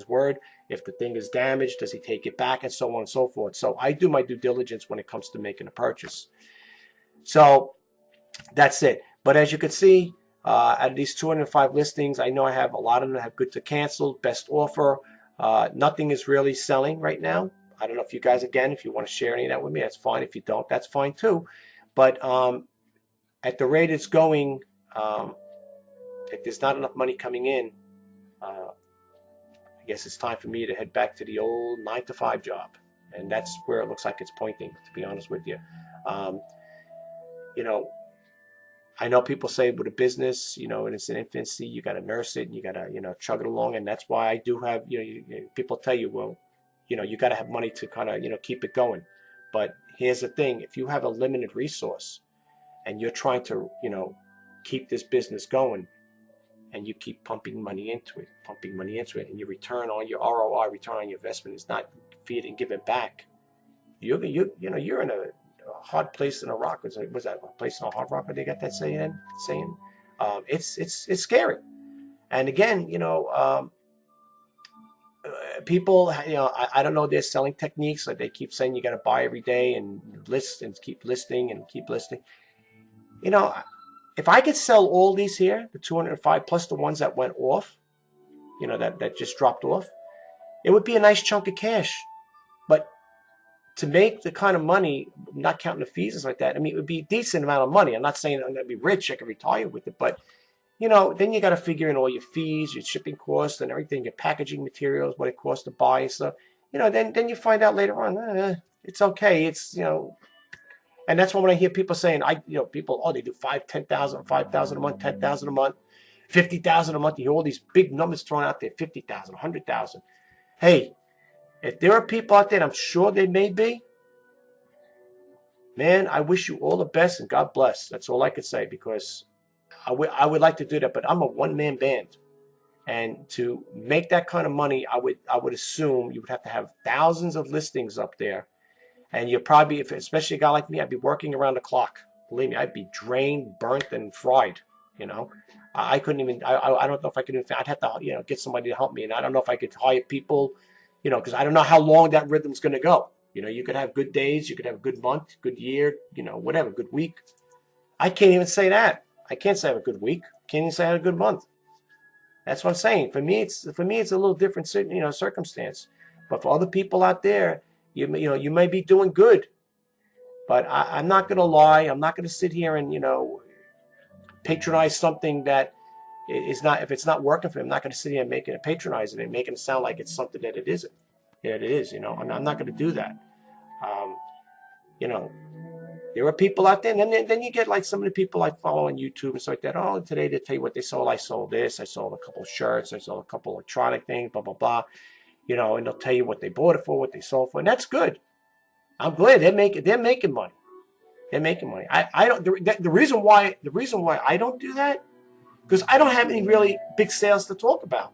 word? If the thing is damaged, does he take it back, and so on and so forth? So I do my due diligence when it comes to making a purchase. So that's it. But as you can see, out of these 205 listings, I know I have a lot of them that have good to cancel, best offer. Nothing is really selling right now. I don't know if you guys, again, if you want to share any of that with me, that's fine. If you don't, that's fine too. But at the rate it's going, if there's not enough money coming in, I guess it's time for me to head back to the old 9-to-5 job. And that's where it looks like it's pointing, to be honest with you. I know people say with a business, and it's in infancy, you got to nurse it and you got to, chug it along. And that's why I do have, people tell you, well, you got to have money to kind of, keep it going. But here's the thing. If you have a limited resource and you're trying to, keep this business going, and you keep pumping money into it, and your return on your ROI, return on your investment, is not feeding, giving back, you're in a hard place in a rock. Was that a place in a hard rock? Where they got that saying? It's scary. And again, people, I don't know their selling techniques. Like they keep saying you got to buy every day and list and keep listing and keep listing. If I could sell all these here, the 205 plus the ones that went off, that just dropped off, it would be a nice chunk of cash. But to make the kind of money, not counting the fees and like that, I mean, it would be a decent amount of money. I'm not saying I'm going to be rich, I can retire with it, but then you got to figure in all your fees, your shipping costs and everything, your packaging materials, what it costs to buy. So, then you find out later on, it's okay. It's, and that's when I hear people saying, people, they do 10,000 a month, 10,000 a month, 50,000 a month. You hear all these big numbers thrown out there, 50,000, 100,000. Hey, if there are people out there, and I'm sure they may be, man, I wish you all the best and God bless. That's all I could say, because I would like to do that, but I'm a one-man band. And to make that kind of money, I would assume you would have to have thousands of listings up there. And you're probably, especially a guy like me, I'd be working around the clock. Believe me, I'd be drained, burnt, and fried. I couldn't even, I don't know if I could even, I'd have to, get somebody to help me. And I don't know if I could hire people, because I don't know how long that rhythm's going to go. You could have good days, you could have a good month, good year, whatever, good week. I can't even say that. I can't say I have a good week. Can't even say I had a good month. That's what I'm saying. For me, it's a little different, circumstance. But for other people out there, you may be doing good. But I'm not going to lie. I'm not going to sit here and, patronize something that is not, if it's not working for me, I'm not going to sit here and making it patronizing and making it sound like it's something that it isn't. Yeah, it is, I'm not going to do that. There are people out there, and then you get like some of the people I follow on YouTube and stuff like that. Oh, today they tell you what they sold. I sold this. I sold a couple of shirts. I sold a couple of electronic things, blah, blah, blah. And they'll tell you what they bought it for, what they sold for. And that's good. I'm glad they're making money. They're making money. I don't, the reason why I don't do that, because I don't have any really big sales to talk about.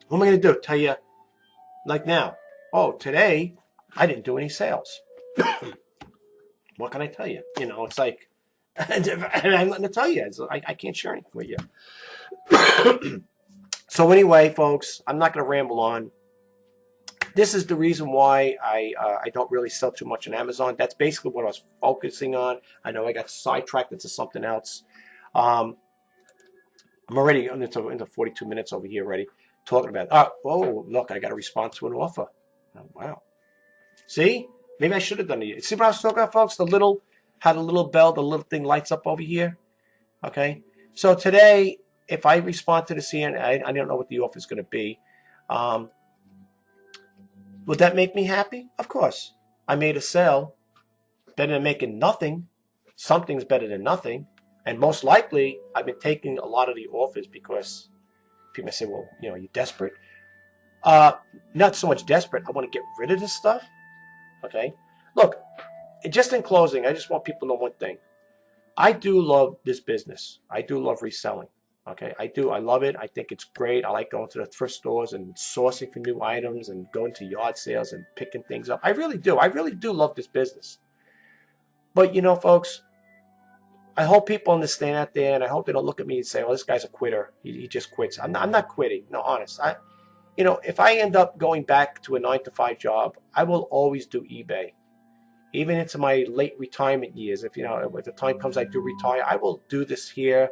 What am I going to do? Tell you like now, today I didn't do any sales. What can I tell you? It's like, and I'm going to tell you, I can't share anything with you. So anyway, folks, I'm not going to ramble on. This is the reason why I don't really sell too much on Amazon. That's basically what I was focusing on. I know I got sidetracked into something else. I'm already into 42 minutes over here already talking about, look, I got a response to an offer. Oh, wow. See? Maybe I should have done it. See what I was talking about, folks? Had a little bell, the little thing lights up over here. Okay? So today, if I respond to the CN, I don't know what the offer is going to be. Would that make me happy? Of course. I made a sale. Better than making nothing. Something's better than nothing. And most likely, I've been taking a lot of the offers because people say, well, you're desperate. Not so much desperate. I want to get rid of this stuff. Okay? Look, just in closing, I just want people to know one thing. I do love this business. I do love reselling. Okay? I do. I love it. I think it's great. I like going to the thrift stores and sourcing for new items and going to yard sales and picking things up. I really do. I really do love this business. But, folks, I hope people understand out there, and I hope they don't look at me and say, well, this guy's a quitter. He just quits. I'm not quitting. No, honest. If I end up going back to a 9-to-5 job, I will always do eBay. Even into my late retirement years, if the time comes I do retire, I will do this here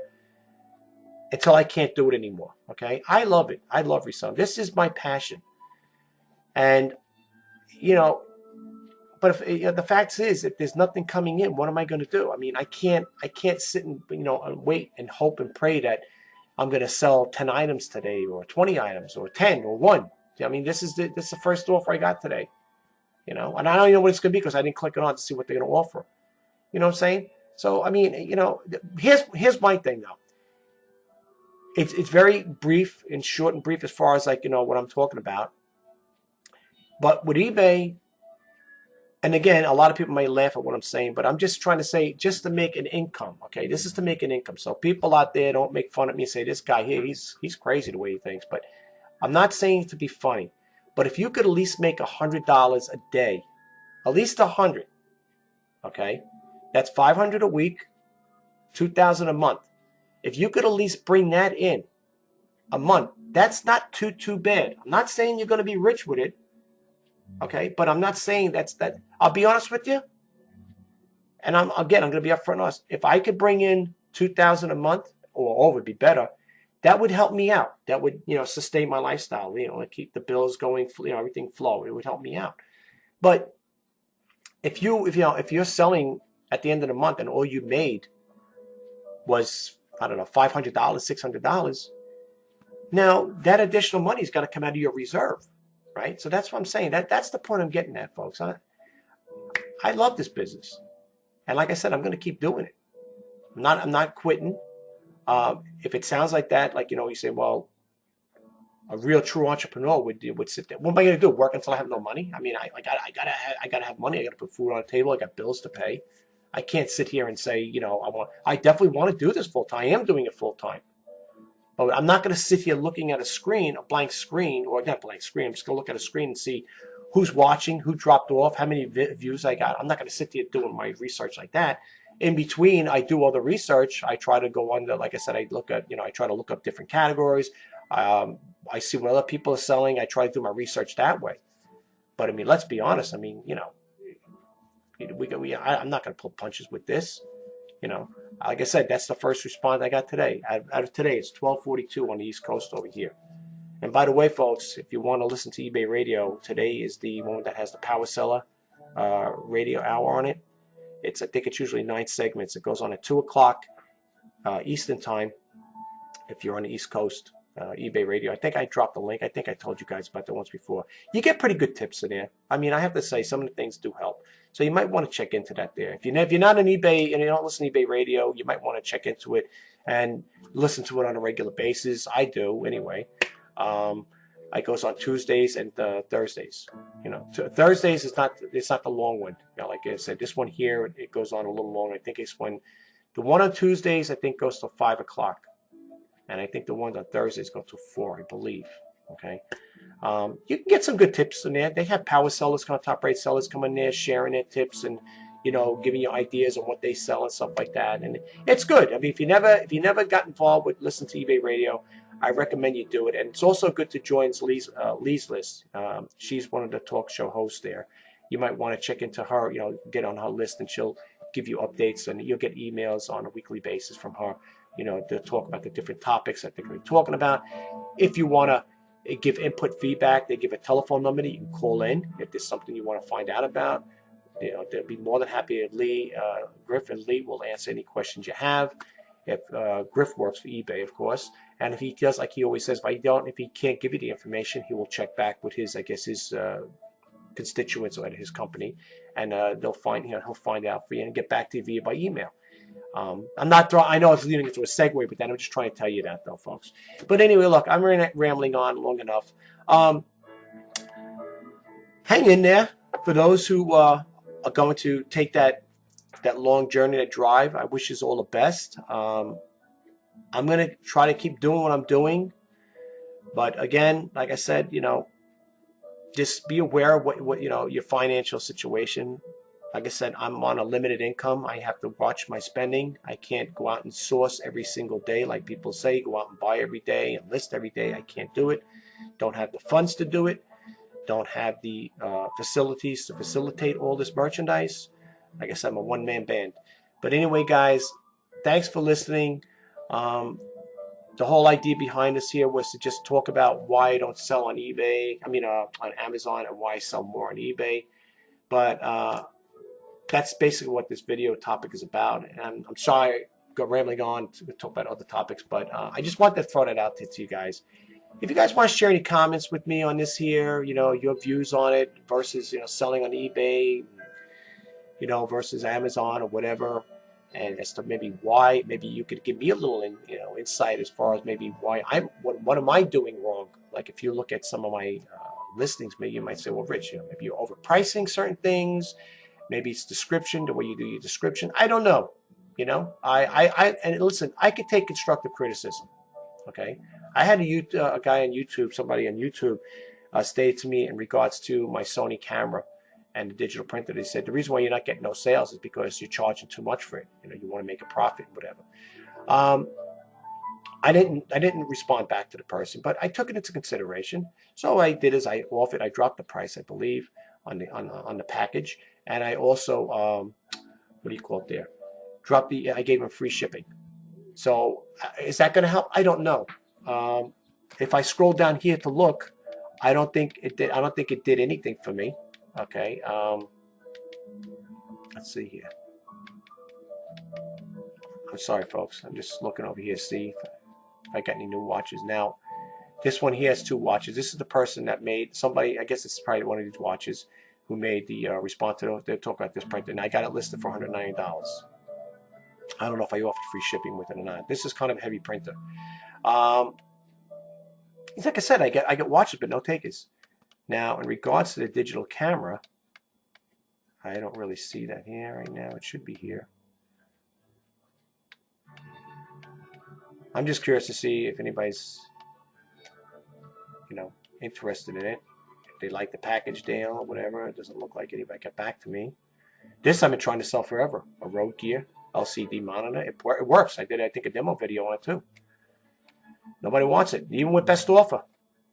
until I can't do it anymore. Okay? I love it. I love reselling. This is my passion. And, but if the fact is, if there's nothing coming in, what am I going to do? I mean, I can't sit and, and wait and hope and pray that I'm going to sell 10 items today or 20 items or 10 or 1. I mean, this is the first offer I got today, and I don't even know what it's going to be because I didn't click it on to see what they're going to offer. You know what I'm saying? So, I mean, here's my thing though. It's very brief and short and brief as far as what I'm talking about. But with eBay, and again, a lot of people may laugh at what I'm saying, but I'm just trying to say, just to make an income, okay? This is to make an income. So people out there don't make fun of me and say, this guy here, he's crazy the way he thinks. But I'm not saying it to be funny. But if you could at least make $100 a day, at least 100, okay? That's 500 a week, 2,000 a month. If you could at least bring that in a month, that's not too bad. I'm not saying you're going to be rich with it, okay? But I'm not saying that. I'll be honest with you, and I'm going to be upfront and honest. If I could bring in 2,000 a month, or would be better, that would help me out. That would, sustain my lifestyle, and keep the bills going, everything flow. It would help me out. But if you're selling at the end of the month and all you made was, I don't know, $500, $600, now that additional money's got to come out of your reserve, right? So that's what I'm saying. That's the point I'm getting at, folks. I love this business, and like I said, I'm going to keep doing it. I'm not quitting. If it sounds like that, like, you say, well, a real true entrepreneur would sit there. What am I going to do? Work until I have no money? I mean, I gotta have money. I gotta put food on the table. I got bills to pay. I can't sit here and say, I definitely want to do this full time. I am doing it full time. But I'm not going to sit here looking at a blank screen, or not blank screen. I'm just going to look at a screen and see who's watching, who dropped off, how many views I got. I'm not going to sit here doing my research like that. In between, I do all the research. I try to go on like I said, I try to look up different categories. I see what other people are selling. I try to do my research that way. But I mean, let's be honest. I mean, I'm not going to pull punches with this. Like I said, that's the first response I got today. Out of today, it's 12:42 on the East Coast over here. And by the way, folks, if you want to listen to eBay Radio, today is the one that has the Power Seller radio hour on it. I think it's usually 9 segments. It goes on at 2 o'clock Eastern time if you're on the East Coast. eBay Radio. I think I dropped the link. I think I told you guys about that once before. You get pretty good tips in there. I mean, I have to say, some of the things do help. So you might want to check into that there. If you're not on eBay and you don't listen to eBay Radio, you might want to check into it and listen to it on a regular basis. I do anyway. It goes on Tuesdays and Thursdays. Thursdays it's not the long one. Like I said, this one here, it goes on a little longer. I think it's when the one on Tuesdays, I think, goes to 5 o'clock. And I think the ones on Thursdays go to 4, I believe. Okay. You can get some good tips in there. They have power sellers, top rate sellers come in there sharing their tips and, giving you ideas on what they sell and stuff like that. And it's good. I mean, if you never got involved with listen to eBay Radio, I recommend you do it. And it's also good to join Lee's list. She's one of the talk show hosts there. You might want to check into her, get on her list, and she'll give you updates, and you'll get emails on a weekly basis from her. To talk about the different topics that they're going to be talking about. If you want to give input feedback, they give a telephone number that you can call in if there's something you want to find out about. They'll be more than happy if Griff and Lee will answer any questions you have. If Griff works for eBay, of course. And if he does, like he always says, if he can't give you the information, he will check back with his constituents or at his company, and he'll find out for you and get back to you by email. I'm not I know it's leading into a segue, but then I'm just trying to tell you that, though, folks. But anyway, look, I'm rambling on long enough. Hang in there for those who are going to take that long journey, that drive. I wish you all the best. I'm going to try to keep doing what I'm doing. But again, like I said, just be aware of what your financial situation. Like I said, I'm on a limited income. I have to watch my spending. I can't go out and source every single day like people say. Go out and buy every day and list every day. I can't do it. Don't have the funds to do it. Don't have the facilities to facilitate all this merchandise. Like I said, I'm a one-man band. But anyway, guys, thanks for listening. The whole idea behind this here was to just talk about why I don't sell on eBay. On Amazon, and why I sell more on eBay. But that's basically what this video topic is about. And I'm sorry I got rambling on to talk about other topics, but I just wanted to throw that out to you guys. If you guys want to share any comments with me on this here, your views on it versus, selling on eBay, versus Amazon or whatever, and as to maybe why, maybe you could give me a little, insight as far as maybe why what am I doing wrong? Like if you look at some of my listings, maybe you might say, well, Rich, maybe you're overpricing certain things. Maybe it's description, the way you do your description. I don't know. And listen, I could take constructive criticism. Okay. I had a guy on YouTube, somebody on YouTube stated to me in regards to my Sony camera and the digital printer. They said the reason why you're not getting no sales is because you're charging too much for it. You want to make a profit, whatever. I didn't respond back to the person, but I took it into consideration. So what I did is I dropped the price, I believe, on the package, and I also what do you call it there? I gave him free shipping. So is that going to help? I don't know. If I scroll down here to look, I don't think it did. I don't think it did anything for me. Okay. Let's see here. I'm sorry, folks. I'm just looking over here to see if I got any new watches. Now, this one here has 2 watches. This is the person that made somebody. I guess it's probably one of these watches who made the response to they talk about this printer. And I got it listed for $190. I don't know if I offered free shipping with it or not. This is kind of a heavy printer. Like I said, I get watches, but no takers. Now, in regards to the digital camera, I don't really see that here right now. It should be here. I'm just curious to see if anybody's, interested in it. If they like the package deal or whatever. It doesn't look like anybody got back to me. This I've been trying to sell forever. A Rode Gear LCD monitor. It works. I did, I think, a demo video on it too. Nobody wants it. Even with best offer,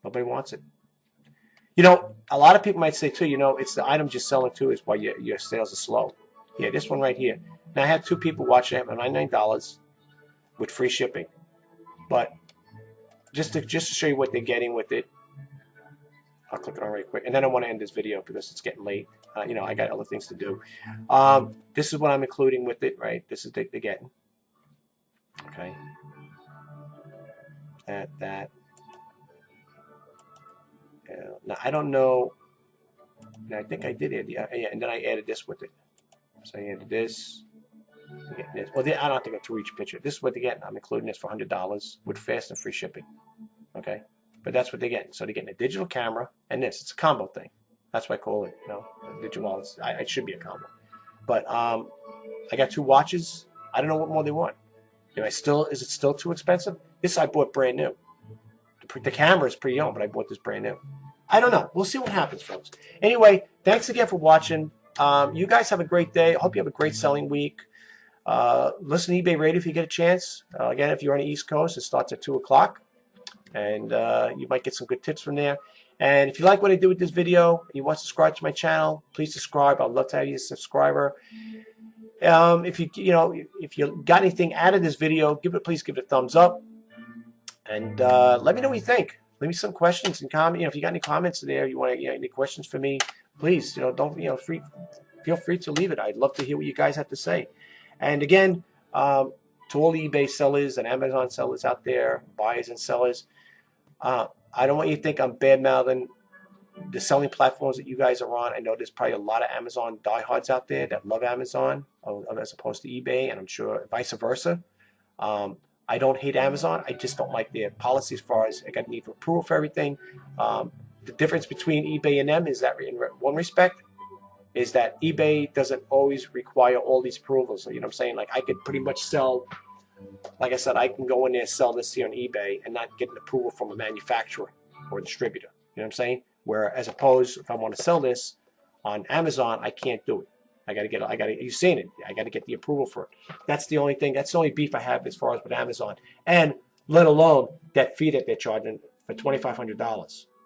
nobody wants it. A lot of people might say too, it's the items you're selling too is why your sales are slow. Yeah, this one right here. Now I had 2 people watching it for $99 with free shipping. But just to show you what they're getting with it, I'll click it on right quick. And then I want to end this video because it's getting late. I got other things to do. This is what I'm including with it, right? This is what they're getting. Okay. That. Now, I don't know. Now, I think I did add yeah, and then I added this with it. So I added this. This. Well, I don't have to go through each picture. This is what they're getting. I'm including this for $100 with fast and free shipping. Okay? But that's what they're getting. So they're getting a digital camera and this. It's a combo thing. That's why I call it, digital. It should be a combo. But I got 2 watches. I don't know what more they want. Is it still too expensive? This I bought brand new. The camera is pre-owned, but I bought this brand new. I don't know. We'll see what happens, folks. Anyway, thanks again for watching. You guys have a great day. I hope you have a great selling week. Listen to eBay Radio if you get a chance. Again, if you're on the East Coast, it starts at 2 o'clock. And you might get some good tips from there. And if you like what I do with this video and you want to subscribe to my channel, please subscribe. I'd love to have you a subscriber. If you got anything out of this video, please give it a thumbs up. And let me know what you think. Leave me some questions and comment. If you got any comments there, you want any questions for me, please, feel free to leave it. I'd love to hear what you guys have to say. And again, to all the eBay sellers and Amazon sellers out there, buyers and sellers, I don't want you to think I'm bad-mouthing the selling platforms that you guys are on. I know there's probably a lot of Amazon diehards out there that love Amazon as opposed to eBay, and I'm sure vice versa. I don't hate Amazon. I just don't like their policy as far as I got need for approval for everything. The difference between eBay and them is that in one respect is that eBay doesn't always require all these approvals. So, you know what I'm saying? Like I could pretty much sell, like I said, I can go in there and sell this here on eBay and not get an approval from a manufacturer or a distributor. You know what I'm saying? Where as opposed, if I want to sell this on Amazon, I can't do it. You've seen it. I got to get the approval for it. That's the only thing. That's the only beef I have as far as with Amazon. And let alone that fee that they're charging for $2,500.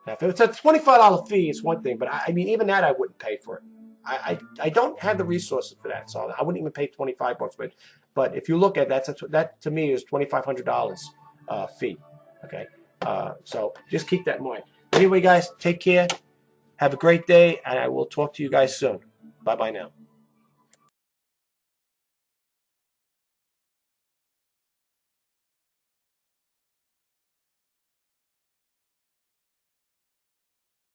Now, if it's a $25 fee, it's one thing. But I mean, even that I wouldn't pay for it. I don't have the resources for that. So I wouldn't even pay $25. But if you look at that to me is $2,500 fee. Okay. So just keep that in mind. Anyway, guys, take care. Have a great day. And I will talk to you guys soon. Bye-bye now.